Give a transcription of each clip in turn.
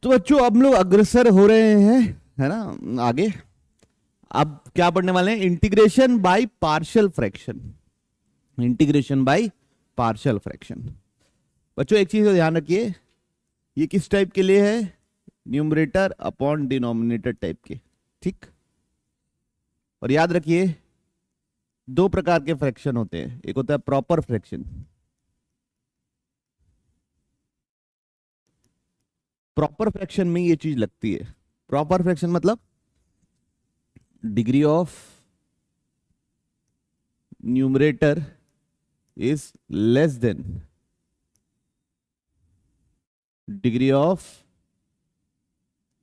तो बच्चों अब हम लोग अग्रसर हो रहे हैं, है ना, आगे। अब क्या पढ़ने वाले हैं? Integration by partial fraction. Integration by partial fraction. बच्चों एक चीज का ध्यान रखिए, ये किस टाइप के लिए है? न्यूमरेटर अपॉन डिनोमिनेटर टाइप के, ठीक। और याद रखिए दो प्रकार के फ्रैक्शन होते हैं, एक होता है प्रॉपर फ्रैक्शन। प्रॉपर फ्रैक्शन में ये चीज लगती है। प्रॉपर फ्रैक्शन मतलब degree of numerator is less than degree of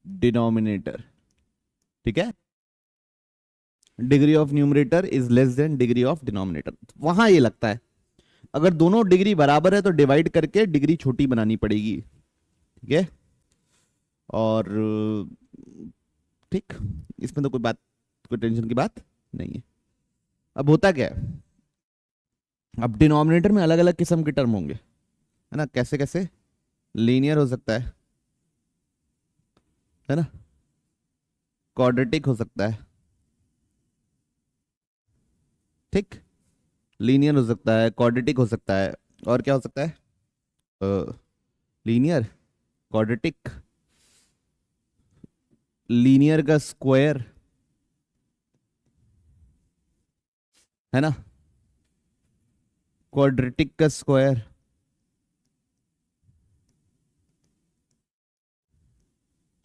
denominator, ठीक है। Degree of numerator is less than degree of denominator, वहां ये लगता है। अगर दोनों डिग्री बराबर है तो डिवाइड करके डिग्री छोटी बनानी पड़ेगी, ठीक है। और ठीक, इसमें तो कोई टेंशन की बात नहीं है। अब होता क्या है, अब डिनोमिनेटर में अलग अलग किस्म के टर्म होंगे, है ना। कैसे कैसे? लीनियर हो सकता है ना, क्वाड्रेटिक हो सकता है, ठीक। लीनियर हो सकता है, क्वाड्रेटिक हो सकता है, और क्या हो सकता है? लीनियर, क्वाड्रेटिक, लीनियर का स्क्वायर, है ना, क्वाड्रेटिक का स्क्वायर,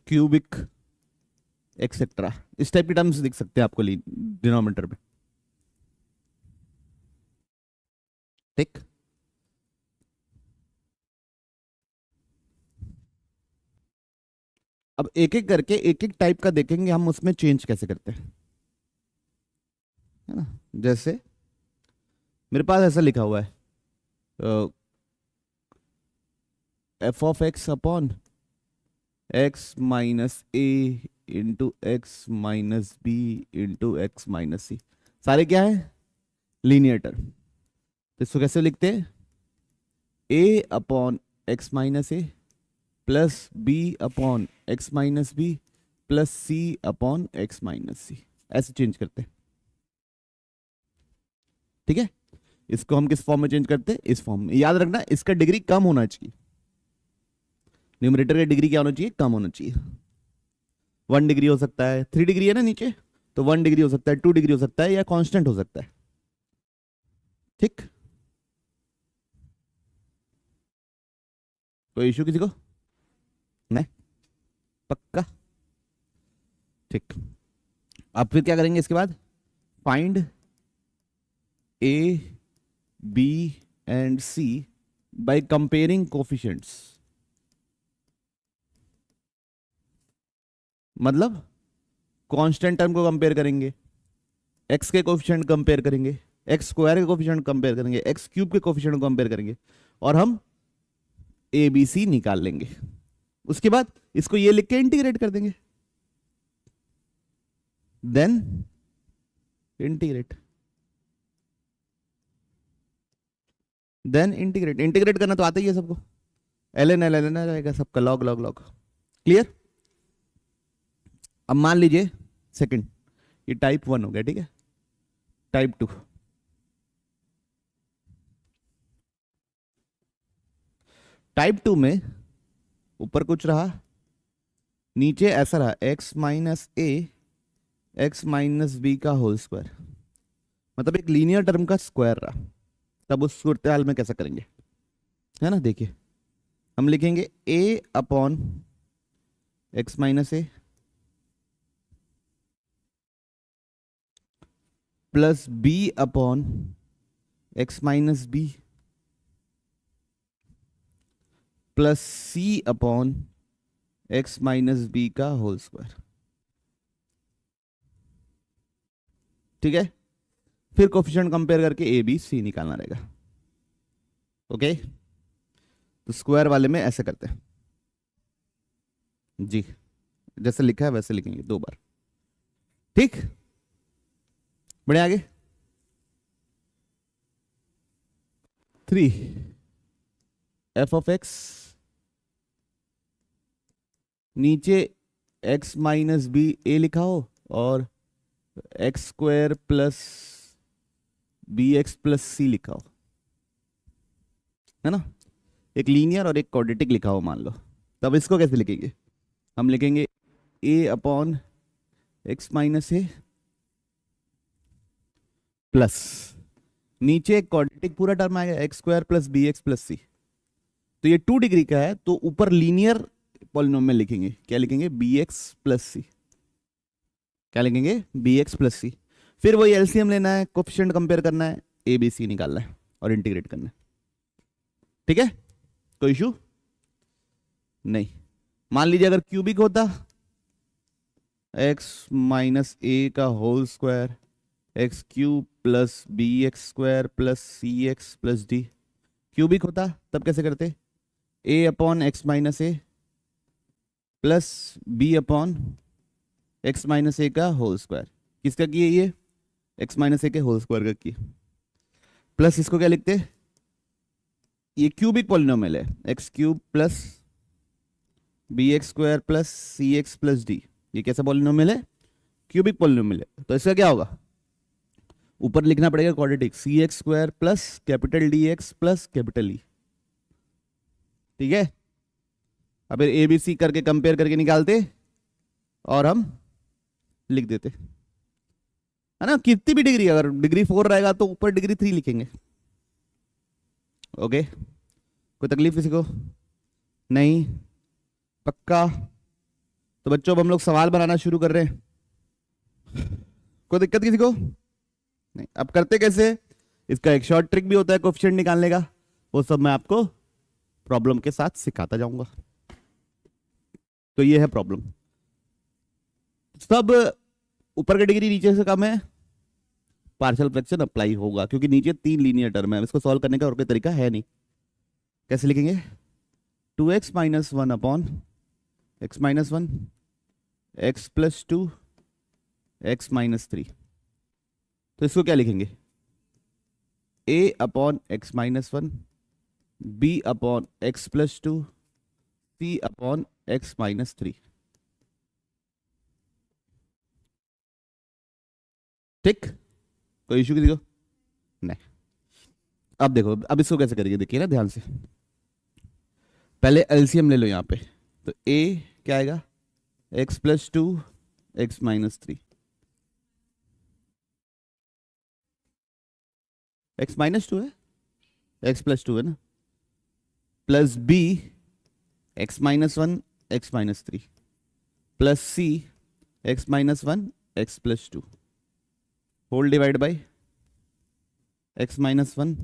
क्यूबिक, एक्सेट्रा। इस टाइप की टर्म्स दिख सकते हैं आपको डिनोमिनेटर में, ठीक। अब एक एक करके एक एक टाइप का देखेंगे हम, उसमें चेंज कैसे करते हैं, है ना। जैसे मेरे पास ऐसा लिखा हुआ है, F of X upon x minus A into X minus B into X minus C. सारे क्या है? Linear term. तो इसको कैसे लिखते हैं? A upon x minus A plus B upon x minus B plus C upon x minus C, ऐसे change करते हैं, ठीक है। इसको हम किस फॉर्म में चेंज करते हैं? इस फॉर्म में। याद रखना इसका डिग्री कम होना चाहिए, न्यूमरेटर का डिग्री क्या होना चाहिए? कम होना चाहिए। 1 डिग्री हो सकता है, 3 डिग्री है ना नीचे, तो 1 डिग्री हो सकता है, 2 डिग्री हो सकता है, या कांस्टेंट हो सकता है, ठीक। कोई इशू किसी को? नहीं, पक्का, ठीक। अब फिर क्या करेंगे इसके बाद? Find A B and C by comparing coefficients. मतलब कांस्टेंट टर्म को कंपेयर करेंगे, एक्स के कोफिशिएंट कंपेयर करेंगे, एक्स स्क्वायर के कोफिशिएंट कंपेयर करेंगे, एक्स क्यूब के कोफिशिएंट को कंपेयर करेंगे, और हम ए बी सी निकाल लेंगे। उसके बाद इसको ये लिख के इंटीग्रेट कर देंगे, then integrate, then integrate. Integrate करना तो आता ही है सबको, एल एन रहेगा सबका, लॉग लॉग लॉग, क्लियर। अब मान लीजिए सेकंड, ये टाइप 1 हो गया, ठीक है। टाइप 2, टाइप 2 में ऊपर कुछ रहा, नीचे ऐसा रहा, एक्स माइनस ए एक्स माइनस बी का होल स्क्वायर, मतलब एक लीनियर टर्म का स्क्वायर रहा। तब उस सूरत हाल में कैसा करेंगे, है ना। देखिए हम लिखेंगे A upon x minus A plus B upon x minus B plus C upon x minus B का होल स्क्वायर, ठीक है। फिर कोफिशिएंट कंपेयर करके ए बी सी निकालना रहेगा, ओके। तो स्क्वायर वाले में ऐसे करते हैं जी, जैसे लिखा है वैसे लिखेंगे 2 बार, ठीक। बढ़िया, आगे 3 एफ ऑफ एक्स नीचे x माइनस बी ए लिखा हो और x square plus b x plus c लिखा हो, है ना। एक लीनियर और एक क्वाड्रेटिक लिखा हो मान लो, तब इसको कैसे लिखेंगे? हम लिखेंगे a upon x minus A plus नीचे एक क्वाड्रेटिक पूरा टर्म आएगा x square plus b x plus c. तो ये 2 डिग्री का है तो ऊपर लीनियर पॉलिनोमियल लिखेंगे, क्या लिखेंगे? बी एक्स प्लस सी। क्या लिखेंगे? बी एक्स प्लस सी। फिर वही एलसीएम लेना है, कोफिशिएंट कंपेयर करना है, ए बी सी निकालना है और इंटीग्रेट करना है। ठीक है, कोई इशू नहीं। मान लीजिए अगर क्यूबिक होता, एक्स माइनस ए का whole square x cube plus b x square plus c x plus d, cubic होता तब कैसे करते? A upon x minus A plus B upon x minus a का होल स्क्वायर। किसका किए? ये एक्स माइनस ए के होल स्क्वायर का किए, प्लस इसको क्या लिखते? ये क्यूबिक पॉलिनोमियल है, x cube plus b x square plus c x plus d. ये कैसा पॉलिनोमियल है? क्यूबिक पॉलिनोमियल है। तो इसका क्या होगा? ऊपर लिखना पड़ेगा quadratic, c x square plus capital D x plus capital E. ठीक है, अब ए बी सी करके कंपेयर करके निकालते और हम लिख देते, है ना। कितनी भी डिग्री, अगर डिग्री 4 रहेगा तो ऊपर डिग्री 3 लिखेंगे। ओके, कोई तकलीफ किसी को? नहीं, पक्का? तो बच्चों अब हम लोग सवाल बनाना शुरू कर रहे हैं। कोई दिक्कत किसी को? नहीं। अब करते कैसे? इसका एक शॉर्ट ट्रिक भी होता है कोएफिशिएंट निकालने का, वो सब मैं आपको प्रॉब्लम के साथ सिखाता जाऊंगा। तो ये है प्रॉब्लम। सब ऊपर का डिग्री नीचे से कम है, पार्शियल फ्रैक्शन अप्लाई होगा क्योंकि नीचे 3 लीनियर टर्म है। इसको सॉल्व करने का और कोई तरीका है नहीं। कैसे लिखेंगे? 2x minus 1 upon x minus 1 X plus 2 X minus 3। तो इसको क्या लिखेंगे? a upon x minus 1 b upon x plus 2 c upon x minus 3। ठीक, कोई इशू किसी को? नहीं। अब देखो, अब इसको कैसे करेंगे, देखिए ना ध्यान से। पहले एलसीएम ले लो यहाँ पे, तो a क्या आएगा? X plus 2 X minus 3, X minus 2 है, एक्स प्लस 2 है ना, plus b X minus 1 X minus 3 plus c X minus 1 X plus 2 whole divide by X minus 1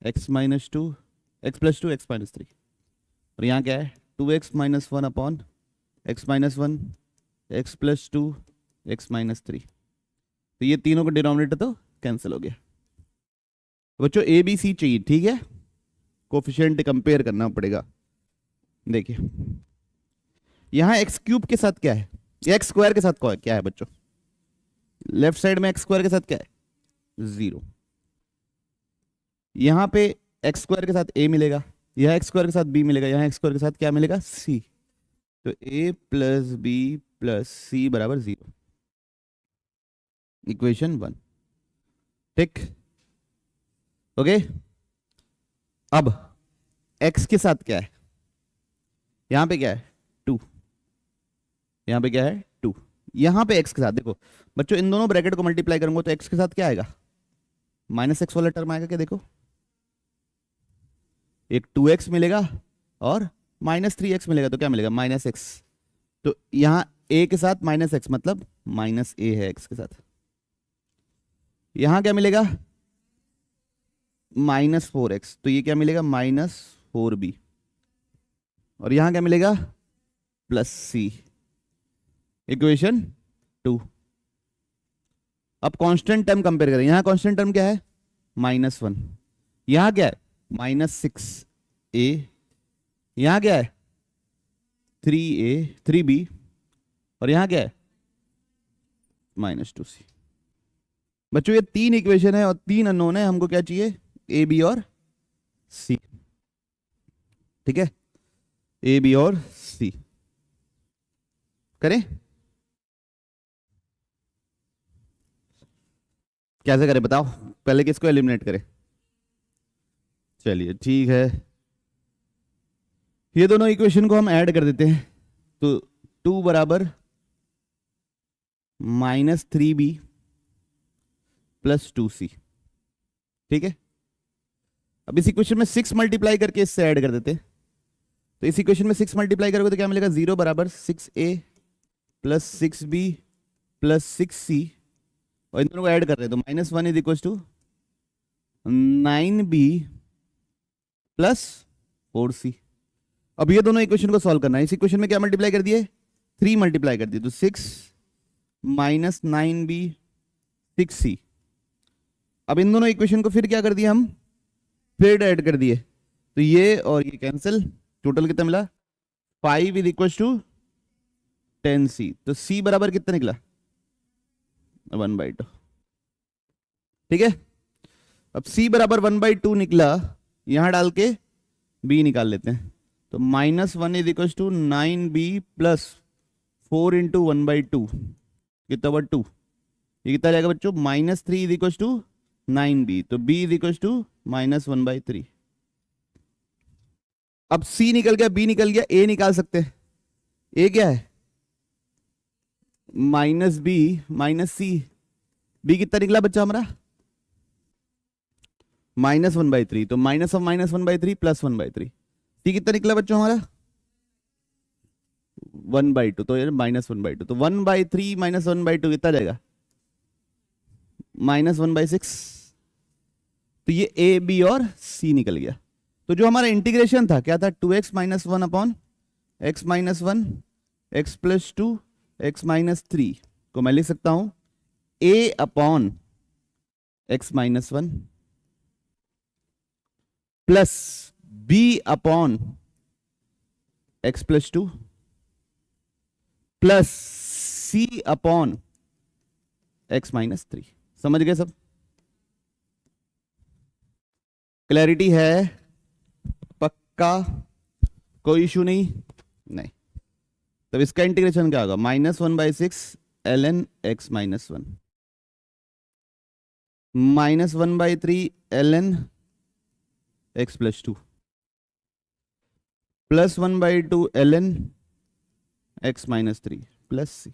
X minus 2 X plus 2 X minus 3। और यहाँ क्या है? 2x minus 1 upon x minus 1 X plus 2 X minus 3। तो ये तीनों का denominator तो cancel हो गया। बच्चों ए बी सी चाहिए, ठीक है। कोफिशिएंट कंपेयर करना पड़ेगा। देखिए यहां एक्स क्यूब के साथ क्या है, एक्स स्क्वायर के साथ क्या है बच्चों? लेफ्ट साइड में एक्स स्क्वायर के साथ क्या है? 0। यहां पे एक्स स्क्वायर के साथ a मिलेगा, यहां एक्स स्क्वायर के साथ b मिलेगा, यहां एक्स स्क्वायर के साथ क्या मिलेगा? c। तो a प्लस बी प्लस सी बराबर 0, इक्वेशन 1। ठीक, ओके। अब x के साथ क्या है? यहां पे क्या है? 2। यहां पे क्या है? 2। यहां पे x के साथ देखो बच्चों, इन दोनों ब्रैकेट को मल्टीप्लाई करूंगा तो x के साथ क्या आएगा? माइनस एक्स वाला टर्म आएगा क्या? देखो एक 2x मिलेगा और माइनस 3x मिलेगा, तो क्या मिलेगा? Minus x. तो यहां a के साथ माइनस एक्स मतलब माइनस a है x के साथ। यहां क्या मिलेगा? माइनस 4x, तो ये क्या मिलेगा? Minus 4b। और यहां क्या मिलेगा? Plus c, equation 2। अब कांस्टेंट टर्म कंपेयर करें। यहां कांस्टेंट टर्म क्या है? -1। यहां क्या है? -6a। यहां क्या है? 3a 3b। और यहां क्या है? -2c। बच्चों ये 3 इक्वेशन है और 3 अननोन है। हमको क्या चाहिए? ए बी और सी। ठीक है, ए बी और सी। करें? कैसे करें बताओ, पहले किसको एलिमिनेट करें? चलिए ठीक है, ये दोनों इक्वेशन को हम ऐड कर देते हैं। तो 2 बराबर -3b प्लस 2c, ठीक है। अब इस इक्वेशन में 6 मल्टीप्लाई करके इससे ऐड कर देते हैं। तो इस इक्वेशन में 6 मल्टीप्लाई करोगे तो क्या मिलेगा? 0 बराबर 6a plus 6b plus 6c, और इन दोनों को ऐड कर रहे हैं तो -1 is equal to 9b plus 4c। अब ये दोनों इक्वेशन को सॉल्व करना है। इस इक्वेशन में क्या मल्टीप्लाई कर दिए? 3 मल्टीप्लाई कर दिए, तो 6 माइनस 9b 6c। अब इन दोनों इक्वेशन को फिर क्या कर दिया हम? फिर ऐड कर दिए, तो ये और ये कैंसिल, टोटल कितना मिला? 5 इज इक्वल टू 10c। तो c बराबर कितना निकला? 1/2, ठीक है। अब c बराबर 1/2 निकला, यहां डाल के b निकाल लेते हैं। तो -1 is equal to 9b plus 4 into 1/2, कितना हुआ? 2। ये कितना जाएगा बच्चों? -3 इज इक्वल टू 9b, तो b इज इक्वल टू -1/3। अब c निकल गया, b निकल गया, a निकाल सकते हैं। a क्या है? -b minus c। b कितना निकला बच्चा हमारा? -1/3, तो माइनस ऑफ -1/3 प्लस 1/3। c कितना निकला बच्चों हमारा? 1/2, तो यार -1/2, तो 1/3 माइनस 1/2 कितना जाएगा? -1/6। तो ये a b और c निकल गया। तो जो हमारा इंटीग्रेशन था क्या था? 2x minus 1 upon x minus 1 x plus 2 x minus 3 को मैं लिख सकता हूं a upon x minus 1 plus b upon x plus 2 plus c upon x minus 3। समझ गए सब? क्लैरिटी है? पक्का? कोई इशू नहीं? नहीं। तब इसका इंटीग्रेशन क्या होगा? -1/6 ln x minus 1 -1/3 ln x plus 2 plus 1/2 ln x minus 3 plus c।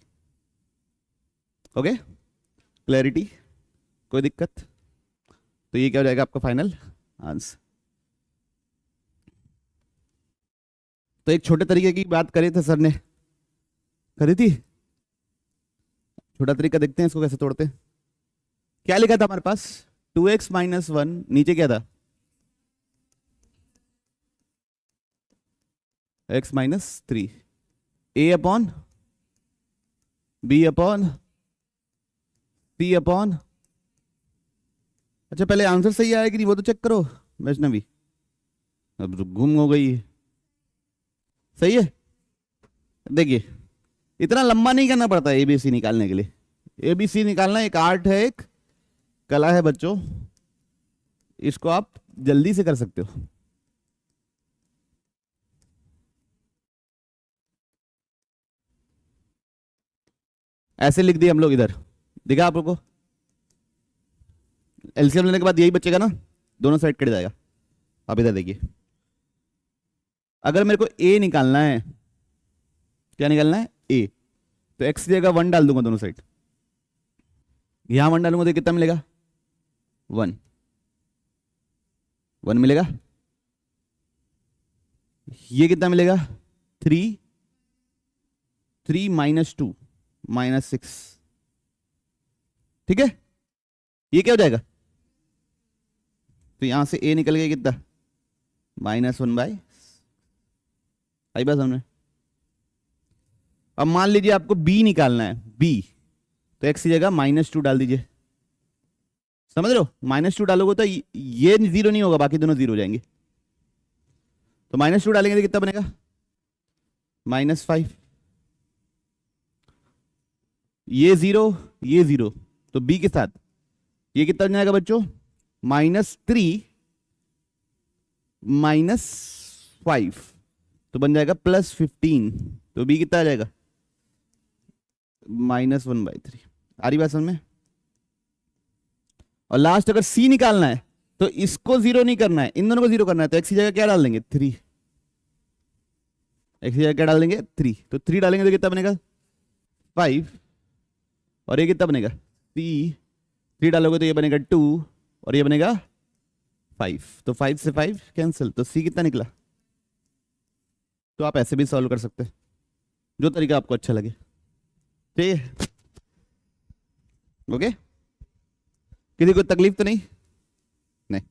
Okay, clarity? कोई दिक्कत? तो ये क्या हो जाएगा आपका फाइनल आंसर। तो एक छोटे तरीके की बात करी थी सर ने, करी थी। छोटा तरीका देखते हैं इसको कैसे तोड़ते हैं। क्या लिखा था हमारे पास? 2x माइनस 1, नीचे क्या था? x minus 3, a upon b upon c upon. अच्छा पहले आंसर सही आया कि नहीं वो तो चेक करो वैष्णवी, अब गुम हो गई। सही है? देखिए इतना लंबा नहीं करना पड़ता एबीसी निकालने के लिए। एबीसी निकालना एक आर्ट है, एक कला है बच्चों, इसको आप जल्दी से कर सकते हो। ऐसे लिख दिए हम लोग, इधर दिखा आप लोग को। एलसीएम लेने के बाद यही बचेगा ना, दोनों साइड कट जाएगा। आप इधर देखिए, अगर मेरे को ए निकालना है, क्या निकालना है? ए, तो एक्स की जगह 1 डाल दूंगा दोनों साइड। यहां 1 डालूंगा तो कितना मिलेगा? 1 मिलेगा। ये कितना मिलेगा? 3 माइनस 2 -6। ठीक है, ये क्या हो जाएगा? तो यहां से a निकल गया कितना? -1/। आई बात हमने। अब मान लीजिए आपको b निकालना है, b, तो x की जगह -2 डाल दीजिए। समझ रहे हो? -2 डालोगे तो ये 0 नहीं होगा, बाकी दोनों 0 हो जाएंगे। तो -2 डालेंगे तो कितना बनेगा? -5। ये 0, ये 0, तो b के साथ ये कितना बन जाएगा बच्चों? -3 -5, तो बन जाएगा +15। तो b कितना आ जाएगा? -1/3। आ रही बात समझ में? और लास्ट अगर c निकालना है तो इसको जीरो नहीं करना है, इन दोनों को जीरो करना है, तो x की जगह क्या डाल देंगे 3। x की जगह क्या डाल देंगे 3, तो 3 डालेंगे तो कितना बनेगा 5, और ये कितना बनेगा c। 3 डालोगे तो ये बनेगा 2 और ये बनेगा 5, तो 5 से 5 कैंसिल, तो c कितना निकला। तो आप ऐसे भी सॉल्व कर सकते हैं, जो तरीका आपको अच्छा लगे। ठीक है, ओके, किसी को तकलीफ तो नहीं? नहीं।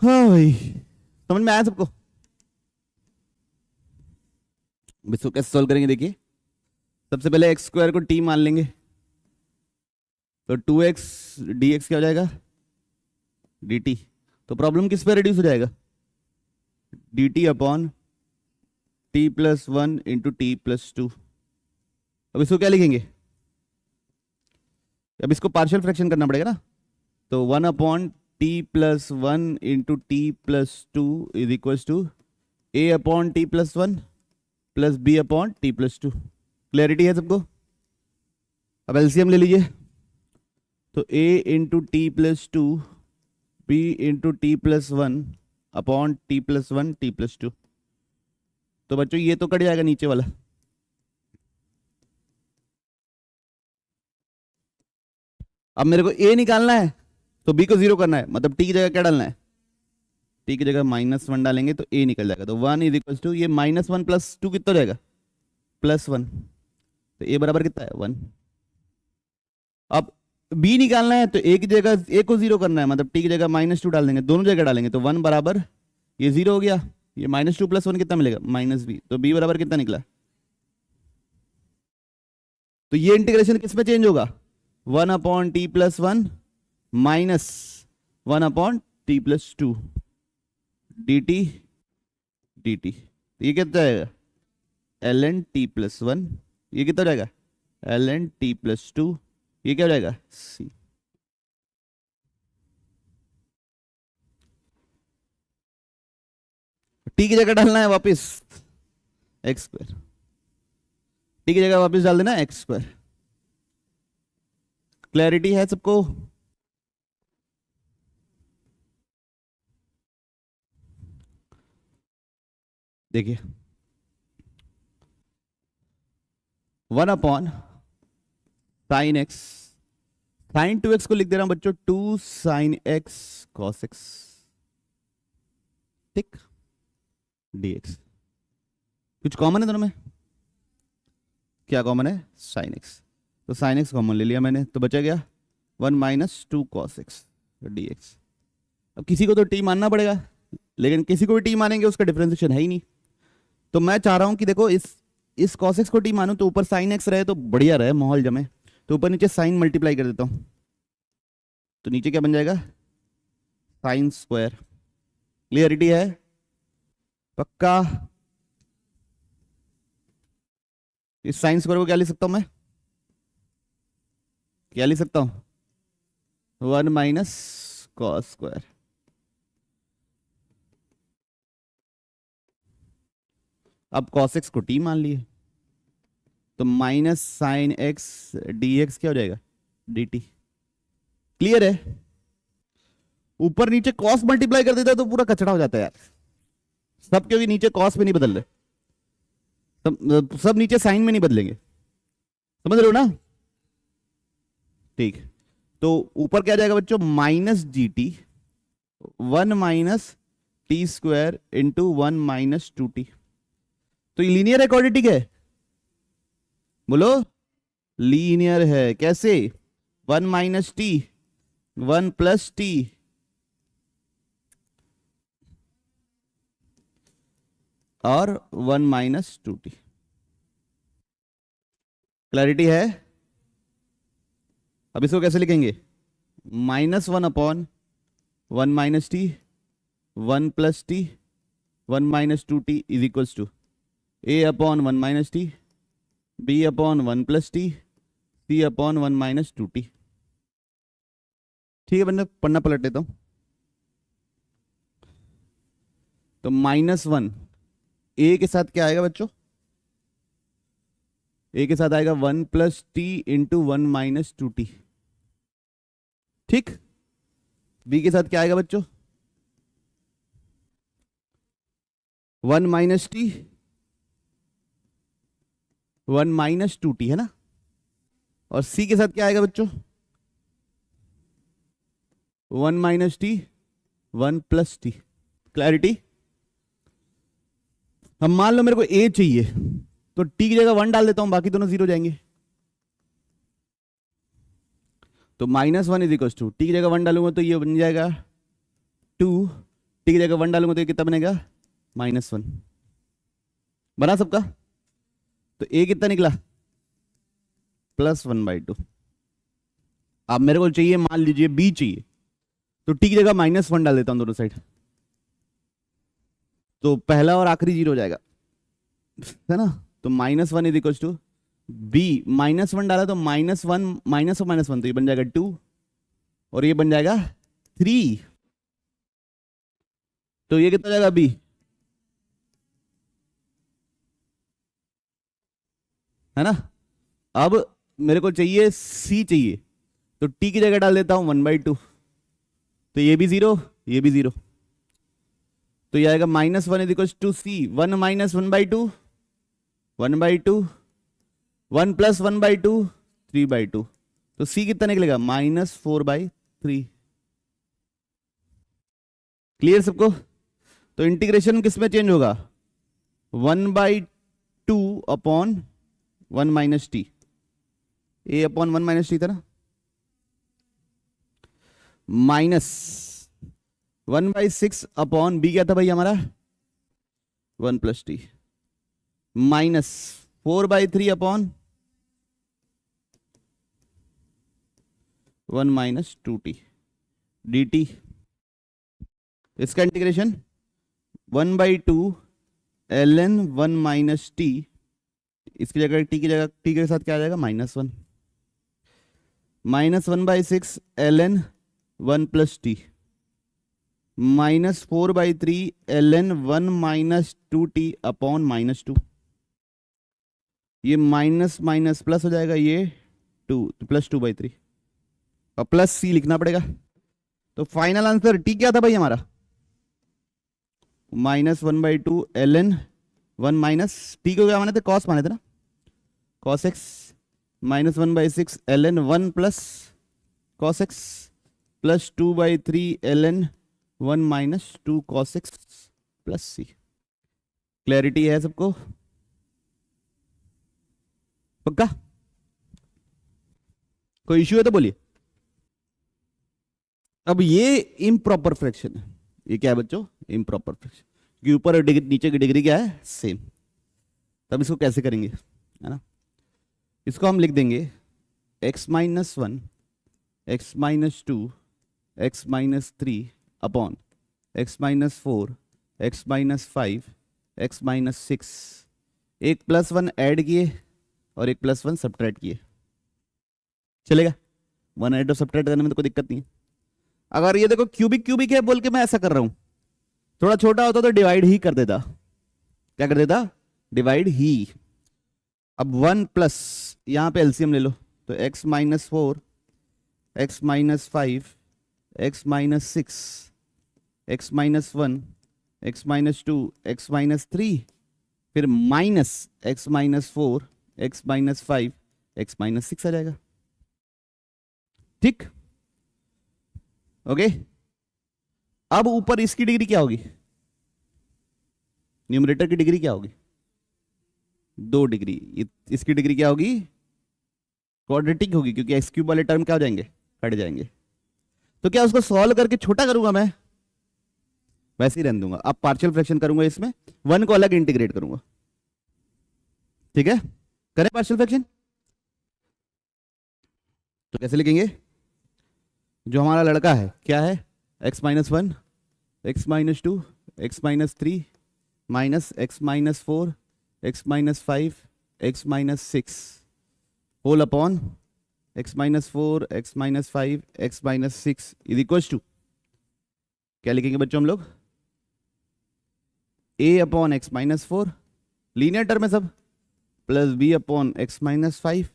हाँ भाई, समझ में आया सबको? इसको कैसे सॉल्व करेंगे देखिए, सबसे पहले एक्स स्क्वायर को टी मान लेंगे, तो 2x dx क्या हो जाएगा dt। तो प्रॉब्लम किस पे रिड्यूस हो जाएगा, dt upon t plus 1 into T plus 2। अब इसको क्या लिखेंगे, अब इसको पार्शियल फ्रैक्शन करना पड़ेगा ना, तो 1 upon T plus 1 into T plus 2 is equal to a upon T plus 1 plus b upon T plus 2। Clarity है सबको? अब एलसीएम ले लीजिए, तो a into T plus 2 b into T plus 1 upon T plus 1 T plus 2। तो बच्चों ये तो कट जाएगा नीचे वाला, अब मेरे को a निकालना है तो b को जीरो करना है, मतलब t की जगह क्या डालना है, t की जगह -1 डालेंगे तो a निकल जाएगा, तो 1 इज इक्वल टू ये -1 प्लस 2 कितना हो जाएगा +1, तो a बराबर कितना है 1। अब b निकालना है तो a की जगह a को जीरो करना है, मतलब t की जगह -2 डाल देंगे, दोनों जगह डालेंगे, तो 1 बराबर ये जीरो हो गया, ये -2 + 1 कितना मिलेगा -b, तो b बराबर कितना निकला। तो ये इंटीग्रेशन किस में चेंज होगा, 1 upon T plus 1 minus 1 upon T plus 2 dt dt। तो ये कितना जाएगा ln t प्लस 1, ये कितना हो जाएगा ln t प्लस 2, ये क्या हो जाएगा c। t की जगह डालना है वापस एक्स स्क्वायर, टी की जगह वापस डाल देना एक्स स्क्वायर। क्लैरिटी है सबको? देखिए 1 upon sine x, sign 2x को लिख दे रहा हूं बच्चों 2 साइन x cos x, ठीक, dx। कुछ कॉमन है दोनों में, क्या कॉमन है साइन x, तो साइन x कॉमन ले लिया मैंने, तो बचा गया 1 माइनस 2 cos x dx। अब किसी को तो t मानना पड़ेगा, लेकिन किसी को भी t मानेंगे उसका डिफरेंशिएशन है ही नहीं, तो मैं चाह रहा हूं कि देखो इस cos x को t मानूं तो ऊपर साइन x रहे तो बढ़िया रहे, माहौल जमे, तो ऊपर नीचे साइन मल्टीप्लाई कर देता हूं, तो नीचे क्या बन जाएगा साइन स्क्वायर। क्लियरिटी है पक्का? इस साइन स्क्वायर को क्या लिख सकता हूं मैं, क्या लिख सकता हूं 1 माइनस कॉस स्क्वायर। अब cos x को t मान लिए, तो minus sine x D x क्या हो जाएगा dt। क्लियर है? ऊपर नीचे कॉस मल्टीप्लाई कर देता है तो पूरा कचड़ा हो जाता है यार, सब क्योंकि नीचे कॉस में नहीं बदल रहे, सब नीचे साइन में नहीं बदलेंगे, समझ रहे हो ना? ठीक, तो ऊपर क्या जाएगा बच्चों minus G T 1 minus T square into 1 minus 2t। तो ये लीनियर है क्वाड्रेटिक है, बोलो लीनियर है। कैसे 1 माइनस टी 1 प्लस टी और 1 माइनस 2t। क्लैरिटी है? अब इसको कैसे लिखेंगे -1 upon 1 minus T 1 plus T 1 minus 2t is equals to a upon 1 minus T b upon 1 plus T c upon 1 minus 2t। ठीक है बंदा, पढ़ना पलट लेता हूं। तो -1 ए के साथ क्या आएगा बच्चों? ए के साथ आएगा 1 + t × 1 - 2t। ठीक। बी के साथ क्या आएगा बच्चों? 1 - t 1 - 2t है ना। और सी के साथ क्या आएगा बच्चों? 1 - t 1 + t। क्लैरिटी? हम मान लो मेरे को ए चाहिए, तो टी की जगह 1 डाल देता हूं, बाकी दोनों 0 जाएंगे। तो -1 = टी की जगह 1 डालूंगा तो ये बन जाएगा 2, टी की जगह 1 डालूंगा तो ये कितना बनेगा? -1। बना सबका? तो ए कितना निकला? +1/2। अब मेरे को चाहिए, मान लीजिए बी चाहिए, तो टी की जगह -1 डाल देता हूं दोनों साइड, तो पहला और आखिरी 0 हो जाएगा, है ना। तो -1 = बी, -1 डाला तो -1 तो ये बन जाएगा 2 और ये बन जाएगा 3। तो ये कितना जाएगा? बी। है ना। अब मेरे को चाहिए सी चाहिए, तो टी की जगह डाल देता हूं 1/2, तो ये भी 0, ये भी 0। तो ये आएगा -1 = सी, 1 - 1/2 1/2, 1 + 1/2 3/2। तो सी कितना निकलेगा? -4/3। क्लियर सबको? तो इंटीग्रेशन किस में चेंज होगा? 1/2 upon 1 - t, a upon 1 - t था ना, -1/6 अपॉन बी क्या था भाई हमारा? 1 + t, -4/3 अपॉन 1 - 2t dt। इसका इंटीग्रेशन 1/2 ln 1 - t, इसकी जगह t की जगह t के साथ क्या आ जाएगा? -1, -1/6 ln 1 + t, -4/3 ln 1 - 2t upon -2। ये माइनस माइनस प्लस हो जाएगा, ये 2 तो +2/3 और प्लस सी लिखना पड़ेगा। तो फाइनल आंसर टी क्या था भाई हमारा? -1/2 ln 1 - टी को क्या माने थे? कॉस माने थे ना, cos x, -1/6 ln 1 + cos x plus 2/3 ln 1 - 2 cos x plus c. Clarity है सबको? पक्का? कोई इश्यू है तो बोलिए। अब ये इम्प्रॉपर फ्रैक्शन है। ये क्या है बच्चों? इम्प्रॉपर फ्रैक्शन, कि ऊपर और नीचे की डिग्री क्या है? सेम। तब इसको कैसे करेंगे, है ना। इसको हम लिख देंगे x - 1 x - 2 x - 3 upon x - 4 x - 5 x - 6। एक +1 ऐड किए और एक +1 सब्ट्रैक्ट किए, चलेगा। 1 ऐड और सब्ट्रैक्ट करने में तो कोई दिक्कत नहीं है। अगर ये देखो क्यूबिक क्यूबिक है बोल के मैं ऐसा कर रहा हूं, थोड़ा छोटा होता तो डिवाइड ही कर देता। क्या कर देता? डिवाइड ही। अब 1 प्लस, यहां पे एलसीएम ले लो, तो x - 4 x - 5 x - 6 x - 1 x - 2 x - 3 फिर माइनस x - 4 x - 5 x - 6 आ जाएगा। ठीक, ओके। अब ऊपर इसकी डिग्री क्या होगी? न्यूमरेटर की डिग्री क्या होगी? 2 डिग्री। इसकी डिग्री क्या होगी? क्वाड्रेटिक होगी, क्योंकि एक्स क्यूब वाले टर्म क्या हो जाएंगे? कट जाएंगे। तो क्या उसको सॉल्व करके छोटा करूंगा मैं? वैसे ही रहने दूंगा। अब पार्शियल फ्रैक्शन करूंगा, इसमें 1 को अलग इंटीग्रेट करूंगा। ठीक है, करें पार्शियल फ्रैक्शन। तो कैसे लिखेंगे? जो हमारा लड़का है क्या है? x - 1 x - 2 x - 3 minus x - 4 x - 5 x - 6 whole upon x - 4 x - 5 x - 6 is equal to क्या लिखेंगे बच्चों हम लोग? A upon x minus 4 linear term है सब, plus B upon x minus 5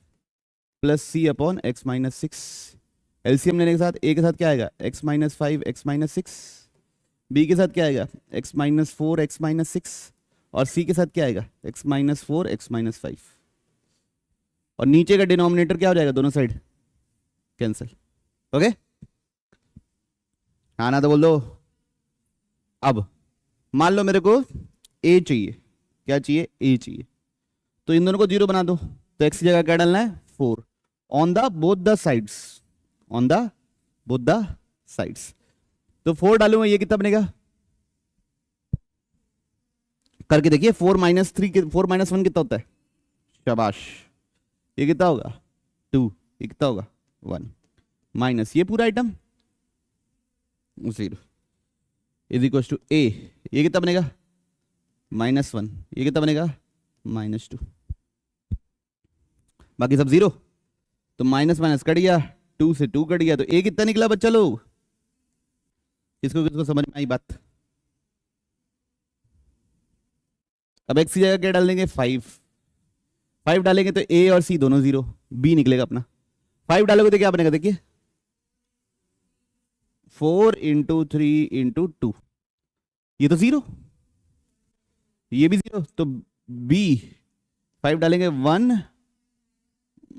plus सी अपॉन एक्स माइनस 6। एलसीएम लेने के साथ ए के साथ क्या आएगा, x minus 5 x minus 6, B के साथ क्या आएगा, एक्स माइनस 4 एक्स माइनस 6, और सी के साथ क्या आएगा, एक्स माइनस 4 एक्स माइनस 5। और नीचे का डिनोमिनेटर क्या हो जाएगा, दोनों साइड कैंसिल। ओके, आना तो बोल दो। अब मान लो मेरे को ए चाहिए, क्या चाहिए, ए चाहिए, तो इन दोनों को जीरो बना दो। तो एक्स की जगह क्या डालना है, 4 on the both the sides, on the both the sides. तो 4 डालूंगा, ये कितना बनेगा, करके देखिए, 4 माइनस 3 4 माइनस 1 कितना होता है, शाबाश, ये कितना होगा 2, ये कितना होगा 1, माइनस ये पूरा आइटम 0 इज इक्वल टू ए, ये कितना बनेगा -1, ये कितना बनेगा -2, बाकी सब 0। तो माइनस माइनस कट गया, 2 से 2 कट गया, तो ए कितना निकला बच्चा लोग, किसको किसको समझ में आई बात। अब एक्स की जगह क्या डाल देंगे, 5 डालेंगे तो ए और सी दोनों 0, बी निकलेगा अपना। 5 डालोगे तो क्या बनेगा, देखिए 4 इंटू 3 इंटू 2, ये तो 0, ये भी 0, तो बी 5 डालेंगे 1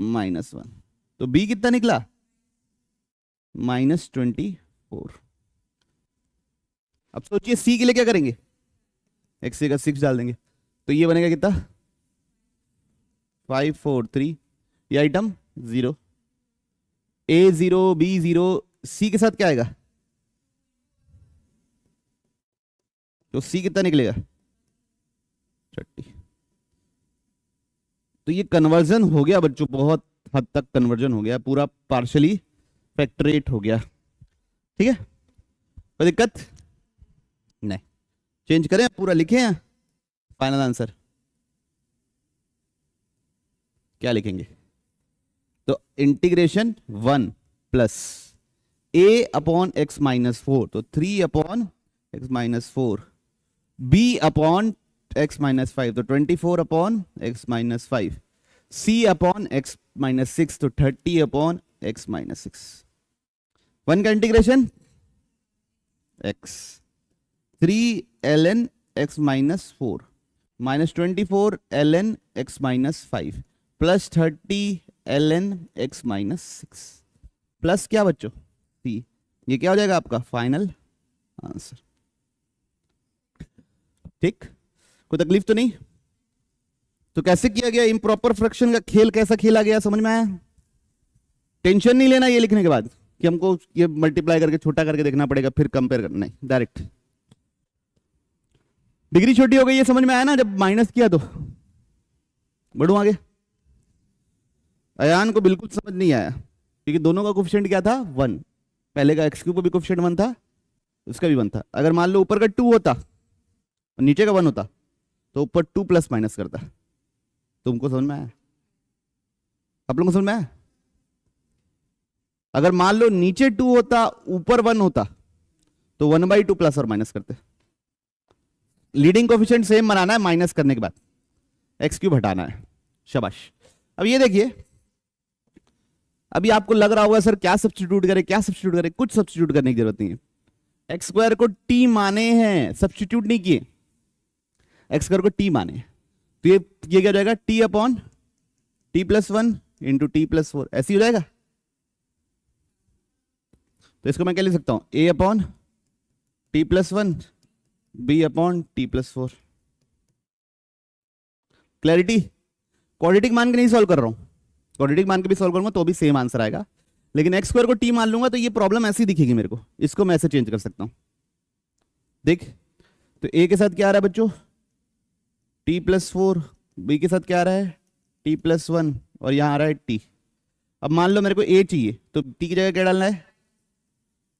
-1, तो बी कितना निकला -24। अब सोचिए सी के लिए क्या करेंगे, एक्स की जगह 6 डाल देंगे, तो ये बनेगा कितना 5 4 3, ये आइटम 0, ए 0 बी 0, सी के साथ क्या आएगा, तो सी कितना निकलेगा 30। तो ये कन्वर्जन हो गया बच्चों, बहुत हद तक कन्वर्जन हो गया, पूरा पार्शली फैक्टरेट हो गया, ठीक है, कोई दिक्कत नहीं। चेंज करें, पूरा लिखे हैं फाइनल आंसर, क्या लिखेंगे, तो integration 1 plus A upon x minus 4, तो 3 upon x minus 4, B upon x minus 5, तो 24 upon x minus 5, C upon x minus 6, तो 30 अपॉन एक्स माइनस 6। 1 का integration X, 3 ln x minus 4 minus 24 ln x minus 5 plus 30 ln x minus 6 plus क्या बच्चों c, ये क्या हो जाएगा आपका फाइनल आंसर। ठीक, कोई तकलीफ तो नहीं। तो कैसे किया गया इम्प्रॉपर फ्रैक्शन का खेल, कैसा खेला गया, समझ में आया। टेंशन नहीं लेना ये लिखने के बाद कि हमको ये मल्टीप्लाई करके छोटा करके देखना पड़ेगा फिर कंपेयर करना, नहीं, डायरेक्ट डिग्री छोटी हो गई, ये समझ में आया ना, जब माइनस किया तो। बढ़ू आगे, अयान को बिल्कुल समझ नहीं आया क्योंकि दोनों का कोफिशिएंट क्या था 1, पहले का एक्स क्यूब भी कोफिशिएंट 1 था, उसका भी 1 था। अगर मान लो ऊपर का 2 होता और नीचे का 1 होता तो ऊपर 2 प्लस माइनस करता। तुमको समझ में आया, आप लोगों को समझ में आया। अगर मान लो नीचे 2 होता ऊपर 1 होता तो 1/2 प्लस और माइनस करते। लीडिंग कोफिशिएंट सेम बनाना है, माइनस करने के बाद एक्स क्यूब हटाना है, शाबाश। अब ये देखिए, अभी आपको लग रहा होगा सर क्या सब्स्टिट्यूट करें, क्या सब्स्टिट्यूट करें, कुछ सब्स्टिट्यूट करने की जरूरत नहीं है। एक्स स्क्वायर को टी माने हैं, सब्स्टिट्यूट नहीं किए, एक्स स्क्वायर को टी माने। तो ये क्या हो जाएगा, T upon T plus 1 into T plus 4, ऐसे ही हो जाएगा। तो इसको मैं क्या लिख सकता हूं, a upon T plus 1 b upon T plus 4। Clarity, quadratic मान के नहीं सॉल्व कर रहा हूं, क्वाड्रेटिक मान के भी सॉल्व करूंगा तो भी सेम आंसर आएगा, लेकिन एक्स स्क्वायर को टी मान लूंगा तो ये प्रॉब्लम ऐसी दिखेगी मेरे को, इसको मैं ऐसे चेंज कर सकता हूं। देख, तो ए के साथ क्या आ रहा है बच्चों, टी प्लस 4, बी के साथ क्या आ रहा है टी प्लस 1, और यहां आ रहा है टी। अब मान लो मेरे को ए चाहिए तो टी की जगह क्या डालना है,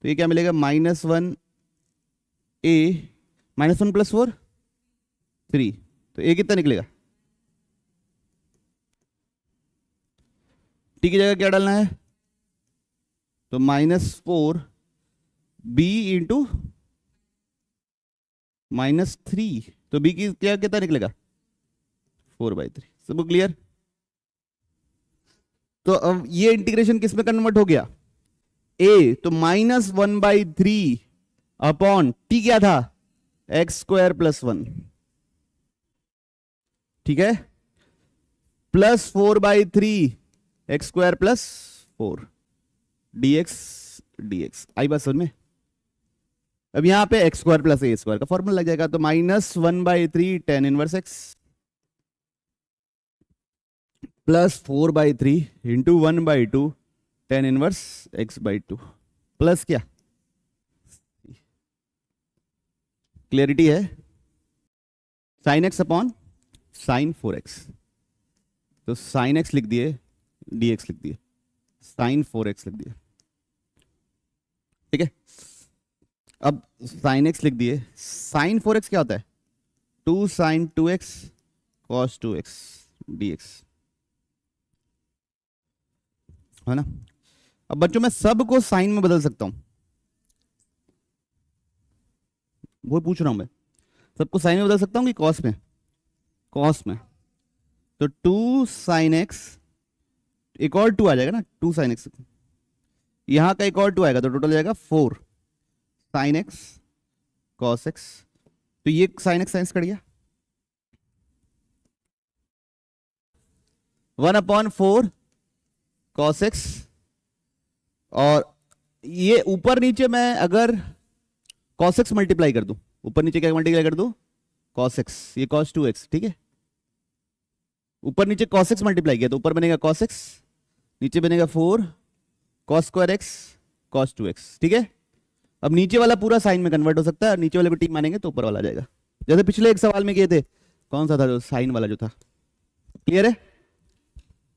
तो ये क्या मिलेगा -1 ए -1 प्लस 4 3, तो ए कितना निकलेगा, टी की जगह क्या डालना है, तो -4 बी इंटू -3, तो बी की क्या कितना निकलेगा 4/3। सब क्लियर। तो अब ये इंटीग्रेशन किस में कन्वर्ट हो गया ए, तो -1/3 अपॉन टी क्या था x² + 1, ठीक है, +4/3 x² + 4 dx आई बात समझ में। अब यहां पे x² + a² का फॉर्मूला लग जाएगा, तो -1/3 tan 1x +4/3 into 1/2 tan 1x/2 plus क्या, क्लियरिटी है, sin x upon sin 4x, तो sin x लिख दिए, dx लिख दिए, sin 4x लिख दिए, ठीक है। अब sin x लिख दिए, sin 4x क्या होता है 2 sin 2x cos 2x dx, है ना। अब बच्चों मैं सब को साइन में बदल सकता हूं, वो पूछ रहा हूं मैं, सबको साइन में बदल सकता हूं कि कॉस में, कॉस में, तो 2 sin x, एक और 2 आ जाएगा ना, 2 sin x, यहां का एक और 2 आएगा, तो टोटल जाएगा 4 sin x cos x, तो ये sin x साइंस कट गया, 1/4 cos x, और ये ऊपर नीचे मैं अगर cos x मल्टीप्लाई कर दूं, ऊपर नीचे क्या मल्टीप्लाई कर दूं cos x, ये cos 2x, ठीक है, ऊपर नीचे cos x मल्टीप्लाई किया तो ऊपर बनेगा cos x, नीचे बनेगा 4 cos² x cos 2x, ठीक है। अब नीचे वाला पूरा साइन में कन्वर्ट हो सकता है, नीचे वाले को टी मानेंगे तो ऊपर वाला आ जाएगा, जैसे पिछले एक सवाल में किए थे, कौन सा था जो साइन वाला जो था, क्लियर है,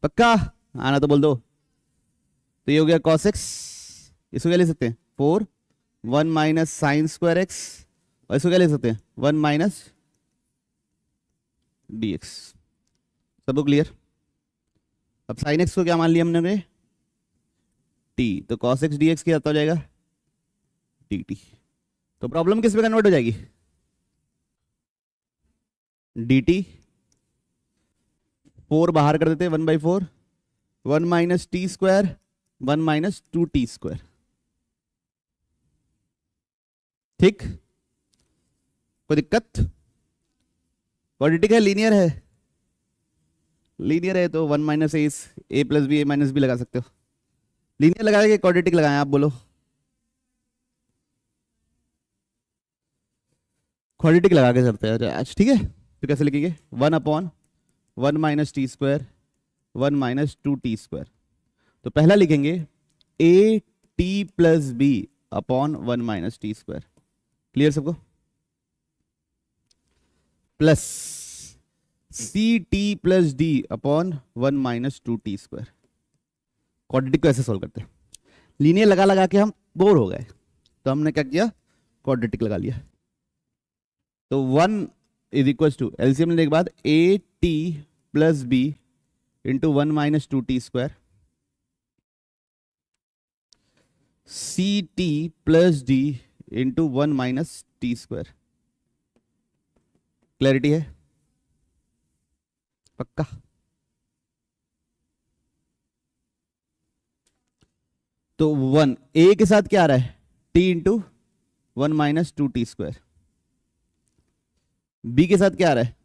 पक्का आना तो बोल दो। तो ये हो गया cos x, इसको क्या ले सकते हैं 4 1 - sin² x, और इसको क्या ले सकते हैं 1 - dx, सबको क्लियर। अब sin x को क्या मान लिया हमने t, तो cos x dx क्या हो जाएगा dt, तो प्रॉब्लम किस में कन्वर्ट हो जाएगी dt, 4 बाहर कर देते हैं 1/4 1 - t² 1 - 2t², ठीक, कोई दिक्कत, क्वाड्रेटिक है, लीनियर है, लीनियर है तो 1 - a + b a - b लगा सकते हो, लीनियर लगा के क्वाड्रेटिक लगाएं, आप बोलो क्वाड्रेटिक लगा के चलते हैं आज, ठीक है। तो कैसे लिखेंगे 1/1 - t² 1 - 2t², तो पहला लिखेंगे a t + b upon 1 - t², clear सबको, plus c T + d upon 1 - 2t², quadratic को ऐसे सोल्व करते हैं, लीनियर लगा लगा के हम बोर हो गए, तो हमने क्या किया क्वाड्रेटिक लगा लिया, तो 1 = एलसीएम लेने के बाद a t + b into 1 - 2t² C T + d into 1 - t², clarity है, पक्का। तो 1 a के साथ क्या आ रहा है t इंटू 1 - 2t², b के साथ क्या आ रहा है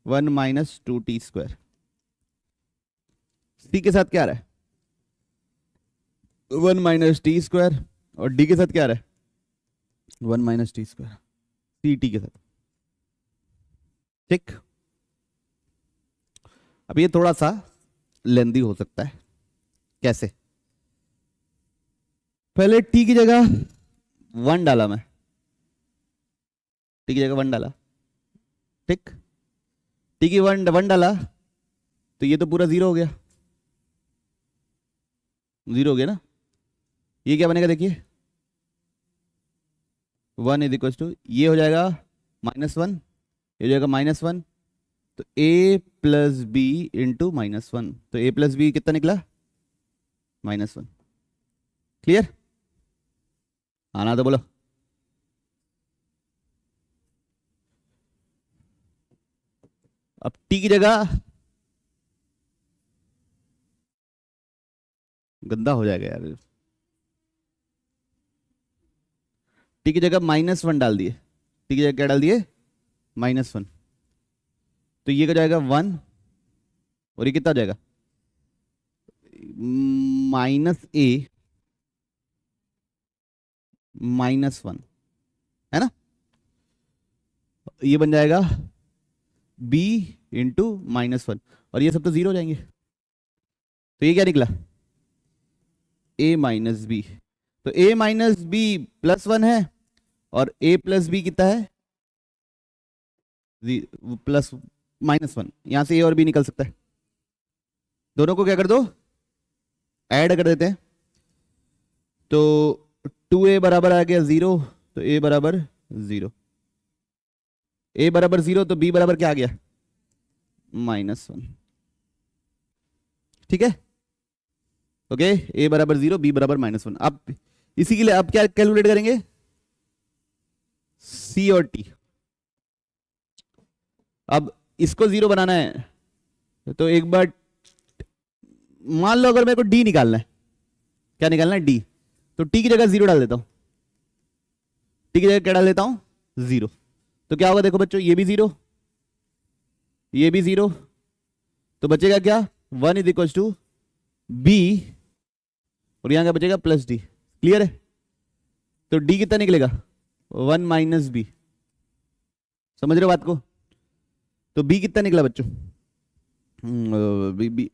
1 - 2t², c के साथ क्या आ रहा है 1 - t², और d के साथ क्या आ रहा है 1 - t², सी टी के साथ, ठीक। अब ये थोड़ा सा लेंदी हो सकता है, कैसे, पहले t की जगह 1 डाला मैं, t की जगह 1 डाला, ठीक, t की 1 डाला तो ये तो पूरा 0 हो गया, 0 हो गया ना, ये क्या बनेगा देखिए 1 = ये हो जाएगा -1, ये हो जाएगा -1, तो a + b इंटू -1, तो a + b कितना निकला -1, क्लियर, आना तो बोलो, अब टी की जगह, गंदा हो जाएगा यार, टी की जगह -1 डाल दिए, टी की जगह क्या डाल दिए, -1, तो ये क्या जाएगा 1, और ये कितना हो जाएगा -a -1, है ना, ये बन जाएगा b इंटू -1, और ये सब तो जीरो हो जाएंगे, तो ये क्या निकला a माइनस बी, तो a माइनस बी +1 है, और a प्लस बी कितना है प्लस -1, यहां से a और b निकल सकता है, दोनों को क्या कर दो, ऐड कर देते हैं, तो 2a बराबर आ गया 0, तो a बराबर 0, a बराबर 0, तो b बराबर क्या आ गया -1, ठीक है, ओके, a बराबर 0, b बराबर -1। अब इसी के लिए अब क्या कैलकुलेट करेंगे, c और t, अब इसको 0 बनाना है, तो एक बार मान लो अगर मेरे को d निकालना है, क्या निकालना है d, तो t की जगह 0 डाल देता हूं, t की जगह क्या डाल देता हूं 0, तो क्या होगा देखो बच्चों, ये भी 0, ये भी 0, तो बचेगा क्या 1 इज इक्वल टू b, और यहां क्या बचेगा +d, क्लियर है, तो d कितना निकलेगा 1 माइनस बी, समझ रहे हो बात को, तो b कितना निकला बच्चों,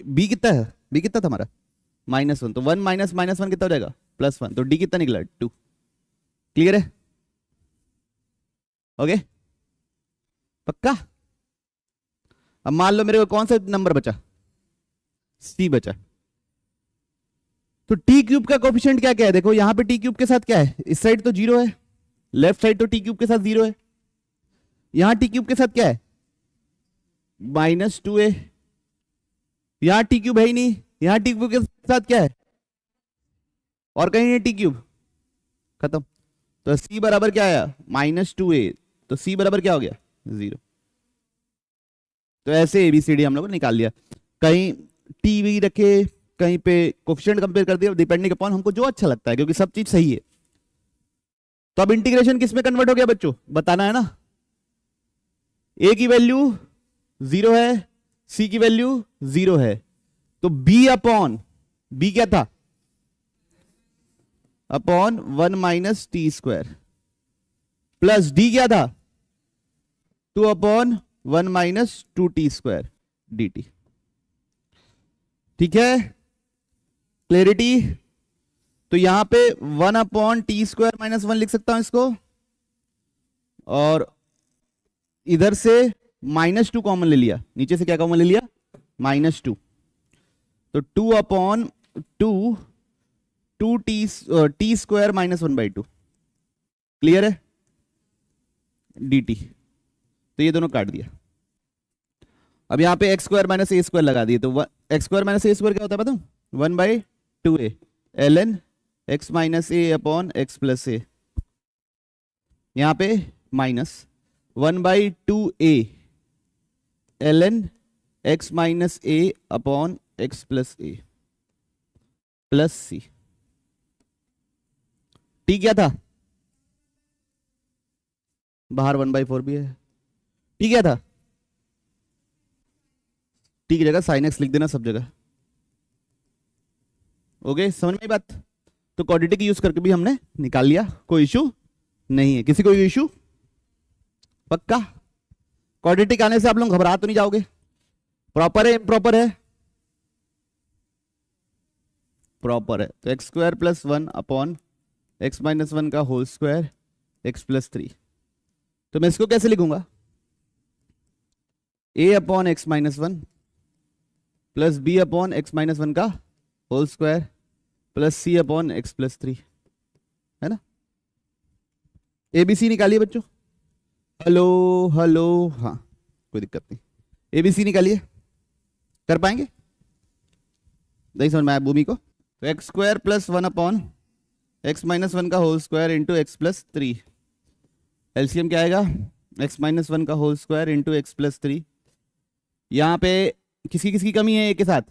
b कितना है, b कितना था हमारा -1, तो 1 माइनस -1 कितना हो जाएगा +1, तो d कितना निकला 2, क्लियर है, ओके पक्का। अब मान लो मेरे को कौन सा नंबर बचा, c बचा, तो टी क्यूब का कोफिशिएंट क्या क्या है, देखो यहां पे टी क्यूब के साथ क्या है, इस साइड तो 0 है, लेफ्ट साइड तो टी क्यूब के साथ 0 है, यहां टी क्यूब के साथ क्या है -2a, यहां टी क्यूब है ही नहीं, यहां टी क्यूब के साथ क्या है, और कहीं नहीं टी क्यूब, खत्म, तो c बराबर क्या आया -2a, तो c बराबर क्या हो गया 0, तो ऐसे एबीसीडी हम लोग ने निकाल लिया, कहीं टी भी रखे, कहीं पे कोफिशिएंट कंपेयर कर दिया, डिपेंडिंग अपॉन हमको जो अच्छा लगता है, क्योंकि सब चीज सही है। तो अब इंटीग्रेशन किस में कन्वर्ट हो गया बच्चों, बताना है ना, a की वैल्यू 0 है, c की वैल्यू 0 है, तो b अपॉन b क्या था upon 1 minus T square, plus d क्या था 2 upon 1 minus 2t square dt, ठीक है, क्लैरिटी, तो यहां पे 1 अपॉन टी स्क्वायर -1 लिख सकता हूं इसको, और इधर से -2 कॉमन ले लिया, नीचे से क्या कॉमन ले लिया -2, तो 2 अपॉन 2 टी स्क्वायर -1/2, क्लियर है dt, तो ये दोनों काट दिया, अब यहां पे x² - a² लगा दिए, तो x² - a² क्या होता है बताऊं 1/2a ln x - a upon x + a, यहां पे -1/2a ln x - a upon x + a plus c, t क्या था बाहर 1/4 भी है, t क्या था, t की जगह sin x लिख देना सब जगह, ओके समझ में बात, तो क्वाड्रेटिक यूज करके भी हमने निकाल लिया, कोई इशू नहीं है, किसी को इशू, पक्का, क्वाड्रेटिक आने से आप लोग घबरा तो नहीं जाओगे, प्रॉपर है इम्प्रॉपर है, प्रॉपर है, तो x² + 1 अपॉन x - 1 का होल स्क्वायर x + 3, तो मैं इसको कैसे लिखूंगा a upon x - 1 plus b upon x - 1 का whole square plus c upon x + 3, है ना, एबीसी निकालिए बच्चों, हेलो हेलो, हाँ कोई दिक्कत नहीं, एबीसी निकालिए, कर पाएंगे, नहीं समझ में आया भूमि को, तो x² + 1 अपॉन x - 1 का whole square into x + 3, LCM क्या आएगा x - 1 का होल स्क्वायर इंटू x + 3, यहाँ पे किसकी किसकी कमी है? ए के साथ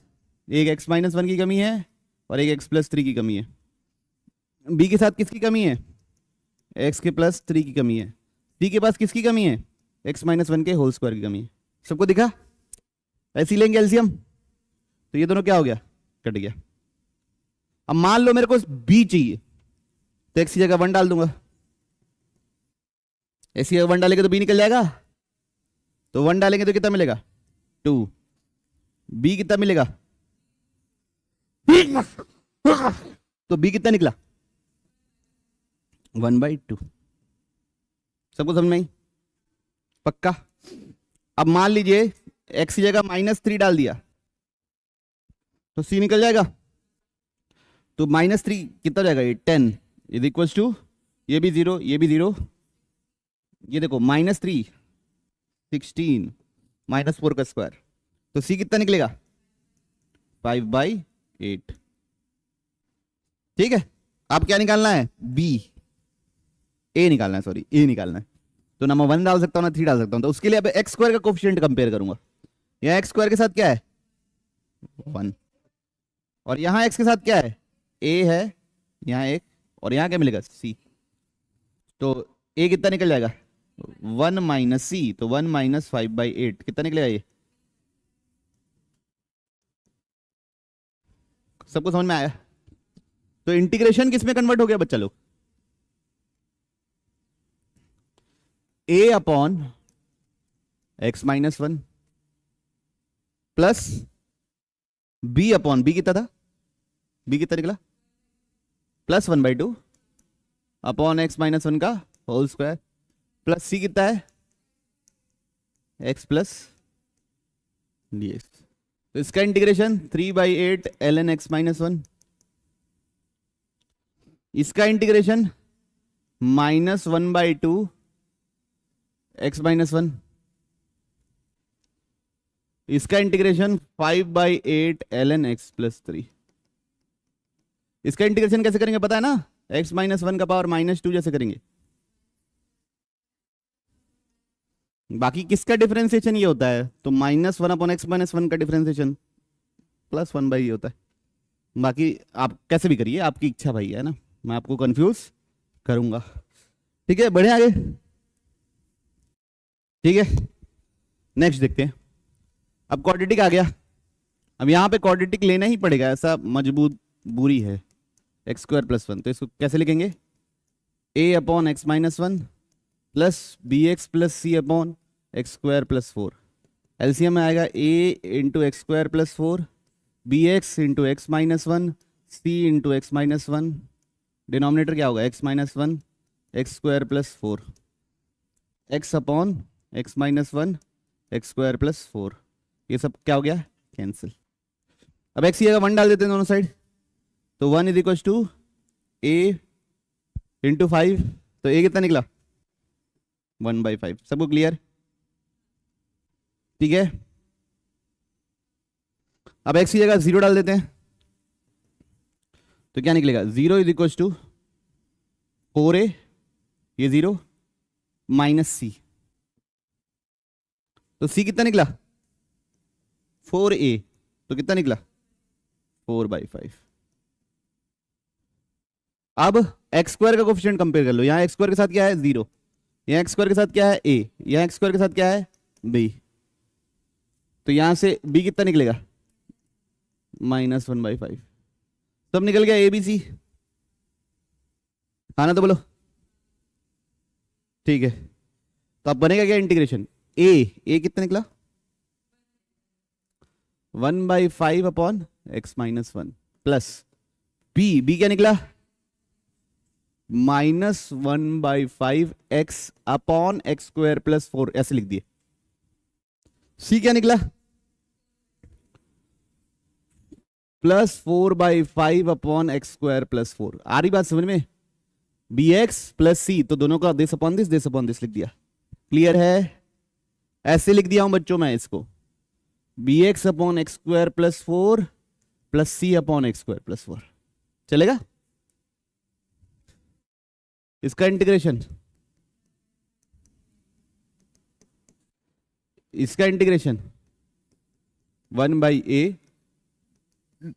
एक x-1 की कमी है और एक x+3 की कमी है। बी के साथ किसकी कमी है? x+3 की कमी है। सी के पास किसकी कमी है? x-1 के होल स्क्वायर की कमी है। सबको दिखा? ऐसे ही लेंगे एलसीएम, तो ये दोनों क्या हो गया? कट गया। अब मान लो मेरे को बी चाहिए, तो एक्स की जगह 1 डाल दूंगा। एक्स की जगह 1 डालेंगे तो बी निकल जाएगा, तो 1 डालेंगे तो कितना मिलेगा? 2। बी कितना मिलेगा? तो बी कितना निकला? 1/2। सबको समझ में आई? पक्का? अब मान लीजिए एक्स की जगह -3 डाल दिया, तो सी निकल जाएगा। तो -3 कितना जाएगा? ये 10 इज इक्वल टू, ये भी 0, ये भी 0, ये देखो -3 16 -4 का स्क्वायर, तो सी कितना निकलेगा? 5/8। ठीक है, अब क्या निकालना है? बी, ए निकालना है, सॉरी ए निकालना है। तो ना मैं 1 डाल सकता हूँ ना 3 डाल सकता हूँ, तो उसके लिए अब एक्स स्क्वायर का कोफिशिएंट कंपेयर करूंगा। यहाँ एक्स स्क्वायर के साथ क्या है? 1, और यहाँ एक्स के साथ क्या है? ए है, यहाँ एक, और यहाँ क्या मिलेगा? सी। तो ए कितना निकल जाएगा? 1 माइनस सी, तो 1 माइनस 5/8 कितना निकलेगा? ये सबको समझ में आया? तो इंटीग्रेशन किस में कन्वर्ट हो गया बच्चा लोग? a upon x-1 plus b upon, b कितना था? b कितना निकला? +1/2 अपॉन x-1 का होल स्क्वायर, प्लस c कितना है? x plus dx। तो इसका इंटीग्रेशन 3/8 ln x-1, इसका इंटीग्रेशन -1/2 x-1, इसका इंटीग्रेशन 5/8 ln x+3। इसका इंटीग्रेशन कैसे करेंगे पता है ना? x-1 का पावर -2 जैसे करेंगे। बाकी किसका डिफरेंशिएशन ये होता है? तो -1 अपॉन x-1 का डिफरेंशिएशन +1 बाई ये होता है। बाकी आप कैसे भी करिए, आपकी इच्छा भाई, है ना, मैं आपको कंफ्यूज करूंगा। ठीक है, बढ़े आगे। ठीक है, नेक्स्ट देखते हैं। अब क्वाड्रेटिक आ गया। अब यहाँ पे क्वाड्रेटिक लेना ही पड़ेगा, ऐसा मजबूत बुरी है। x² + 1, तो इसको कैसे लिखेंगे? a upon x-1 plus bx plus c upon x² + 4। LCM में आएगा a into x² + 4, bx into x-1, c into x-1, denominator क्या होगा? x-1 x² + 4, x upon x-1 x² + 4। ये सब क्या हो गया? कैंसिल। अब x की जगह 1 डाल देते हैं दोनों साइड, तो 1 = a इंटू 5, तो a कितना निकला? 1/5। सबको क्लियर? ठीक है, अब x की जगह 0 डाल देते हैं, तो क्या निकलेगा? 0 = 4a, ये 0 माइनस c, तो c कितना निकला? 4a, तो कितना निकला? 4/5। अब x² का कोफिशिएंट कंपेयर कर लो। यहाँ x² के साथ क्या है? 0, यहाँ x² के साथ क्या है? a, यहाँ x² के साथ क्या है? b, तो यहां से b कितना निकलेगा? -1/5। सब निकल गया a b c, आना तो बोलो। ठीक है, तो अब बनेगा क्या? इंटीग्रेशन a कितना निकला? 1/5 अपॉन x-1 प्लस b क्या निकला? -1/5 x अपॉन x² + 4, ऐसे लिख दिए। c क्या निकला? +4/5 अपॉन x² + 4। आ रही बात समझ में? bx प्लस c, तो दोनों का दिस अपॉन दिस लिख दिया। क्लियर है? ऐसे लिख दिया हूं बच्चों मैं इसको, bx upon x² + 4 plus c upon x² + 4। चलेगा? इसका इंटीग्रेशन, इसका integration 1/a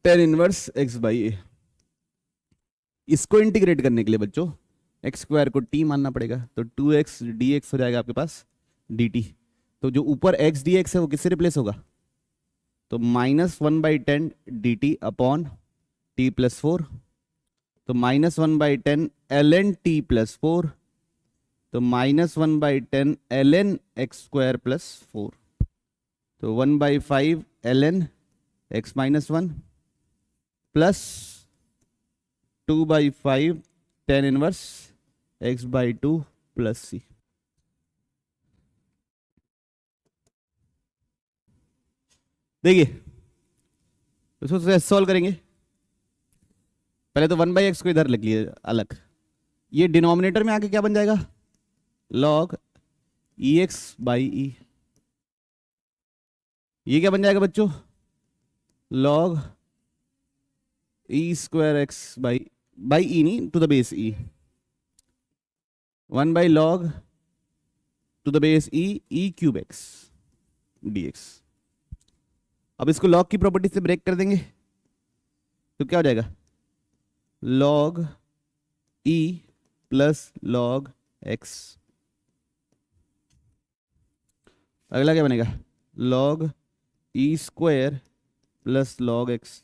tan inverse x by a. इसको इंटीग्रेट करने के लिए बच्चों एक्स स्क्वायर को t मानना पड़ेगा, तो 2x dx हो जाएगा आपके पास dt। तो जो ऊपर x dx है वो किससे रिप्लेस होगा, तो -1/10 dt अपॉन t प्लस 4, तो -1/10 ln t प्लस 4, तो -1/10 ln x स्क्वायर प्लस 4, तो 1/5 ln x minus 1 plus 2/5 tan inverse x by 2 plus c. देखिए इसको सॉल्व करेंगे, पहले तो 1/x को इधर लिख लिए अलग, ये डिनोमिनेटर में आके क्या बन जाएगा, log ex बाई ई। ये क्या बन जाएगा बच्चों, log e square x by e नहीं to the base e, 1/log to the base e cube x dx। अब इसको log की प्रॉपर्टी से ब्रेक कर देंगे तो क्या हो जाएगा, log e plus log x। अगला क्या बनेगा, log e square plus log x।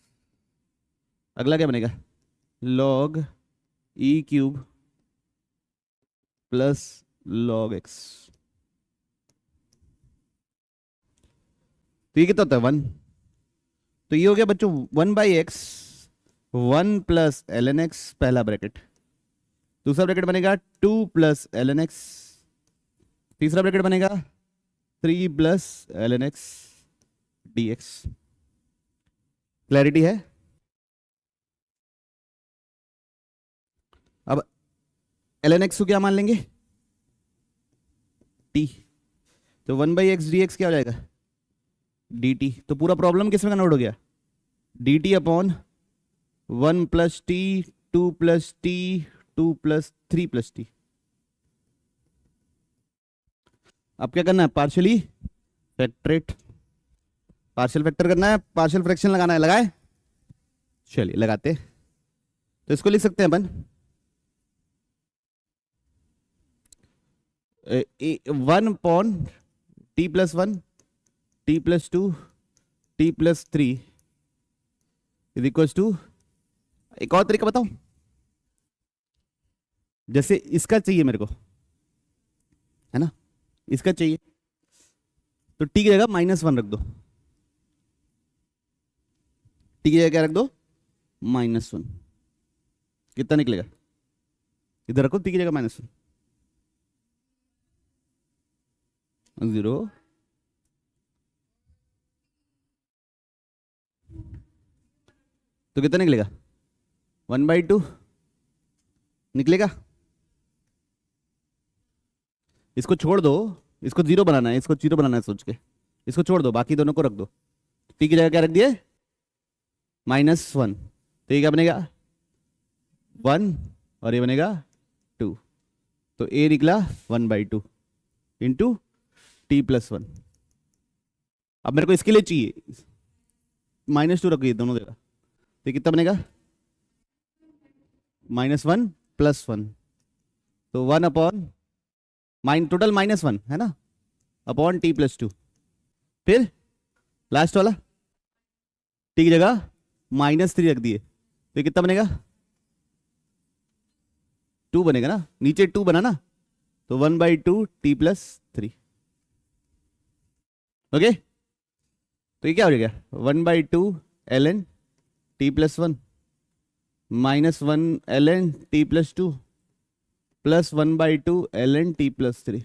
अगला क्या बनेगा, log e cube plus log x। तो ये कितना होता है 1, तो ये हो गया बच्चों 1/x 1 प्लस ln x पहला ब्रैकेट, दूसरा ब्रैकेट बनेगा 2 प्लस ln x, तीसरा ब्रैकेट बनेगा 3 plus ln x dx। Clarity है। अब ln x को क्या मान लेंगे, t, तो 1/x dx क्या हो जाएगा dt। तो पूरा प्रॉब्लम किसमें कन्वर्ट हो गया, dt upon 1 plus T 2 plus T 2 plus 3 plus T. अब क्या करना है, पार्शियली फैक्टरेट, पार्शियल फैक्टर करना है, पार्शियल फ्रैक्शन लगाना है, लगाए, चलिए लगाते। तो इसको लिख सकते हैं अपन 1 upon T plus 1 T plus 2 T plus 3 is equal to, एक और तरीका बताऊं, जैसे इसका चाहिए मेरे को, है ना, इसका चाहिए, तो टी की जगह -1 रख दो, टी की जगह क्या रख दो -1, कितना निकलेगा, इधर रखो टी की जगह -1, 0, तो कितना निकलेगा 1/2 निकलेगा। इसको छोड़ दो, इसको 0 बनाना है, इसको 0 बनाना है सोच के, इसको छोड़ दो, बाकी दोनों को रख दो, टी की जगह क्या रख दिए -1, तो ये क्या बनेगा 1 और ये बनेगा 2, तो ए निकला 1/2 इंटू टी प्लस 1। अब मेरे को इसके लिए चाहिए -2 रखिए दोनों जगह, तो कितना बनेगा -1 प्लस 1, तो 1 अपॉन टोटल -1 है ना, अपॉन टी प्लस 2, फिर लास्ट वाला टी की जगह -3 रख दिए, तो कितना बनेगा 2 बनेगा ना, नीचे 2 बना ना, तो 1/2 टी प्लस 3। ओके, तो ये क्या हो जाएगा 1/2 ln t plus 1 -1 ln t plus 2 plus 1/2 ln t plus 3,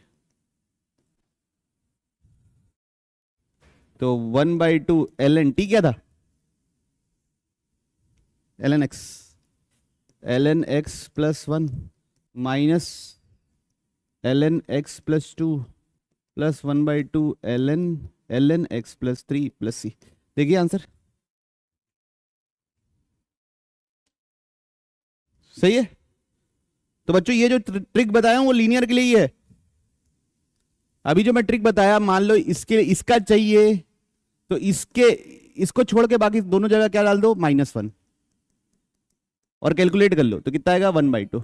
तो 1/2 ln t क्या था ln x plus 1 minus ln x plus 2 plus 1/2 ln x plus 3 plus c. देखिए आंसर सही है। तो बच्चों ये जो ट्रिक बताया हूं वो लीनियर के लिए ही है। अभी जो मैं ट्रिक बताया, मान लो इसके इसका चाहिए तो इसको छोड़ के बाकी दोनों जगह क्या डाल दो, -1, और कैलकुलेट कर लो तो कितना आएगा, 1/2।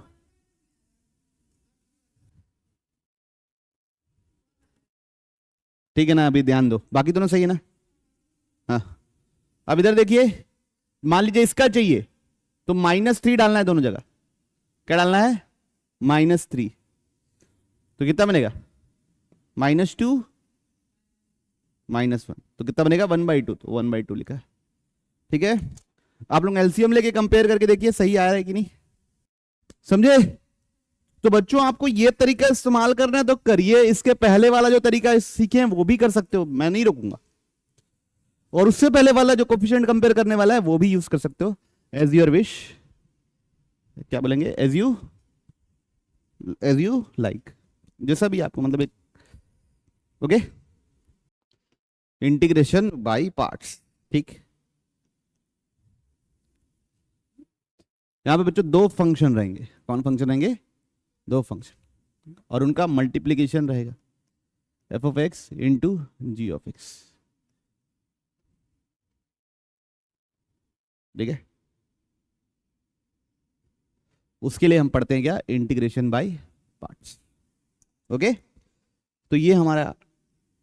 ठीक है ना, अभी ध्यान दो, बाकी दोनों सही है ना। हाँ, अब इधर देखिए, मान लीजिए इसका चाहिए तो -3 डालना है दोनों जगह। क्या डालना है, -3, तो कितना बनेगा, -2 -1, तो कितना बनेगा, 1/2, तो 1/2 लिखा है। ठीक है, आप लोग एलसीएम लेके कंपेयर करके देखिए सही आ रहा है कि नहीं, समझे। तो बच्चों आपको ये तरीका इस्तेमाल करना है तो करिए, इसके पहले वाला जो तरीका सीखे हैं वो भी कर सकते हो, मैं नहीं रोकूंगा, और उससे पहले वाला जो कोफिशिएंट कंपेयर करने वाला है वो भी यूज कर सकते हो, एज योर विश। क्या बोलेंगे, एज यू लाइक, जैसा भी आपको मतलब एक। Okay, integration by parts. ठीक, यहां पे बच्चों दो फंक्शन रहेंगे, कौन फंक्शन रहेंगे, दो फंक्शन, और उनका मल्टीप्लीकेशन रहेगा, f(x) इंटू g(x). ठीक है, उसके लिए हम पढ़ते हैं क्या, इंटीग्रेशन बाय पार्ट्स। ओके, तो ये हमारा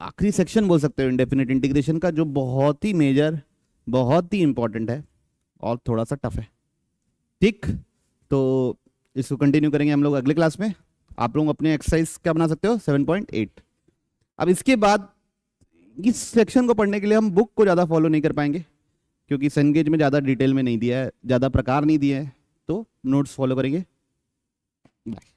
आखिरी सेक्शन बोल सकते हो इंडेफिनिट इंटीग्रेशन का, जो बहुत ही मेजर, बहुत ही इंपॉर्टेंट है और थोड़ा सा टफ है। ठीक, तो इसको कंटिन्यू करेंगे हम लोग अगले क्लास में। आप लोग अपने एक्सरसाइज क्या बना सकते हो, 7.8। अब इसके बाद इस सेक्शन को पढ़ने के लिए हम बुक को ज़्यादा फॉलो नहीं कर पाएंगे, क्योंकि सेनगेज में ज़्यादा डिटेल में नहीं दिया है, ज़्यादा प्रकार नहीं दिए हैं, तो नोट्स फॉलो करेंगे। बाय।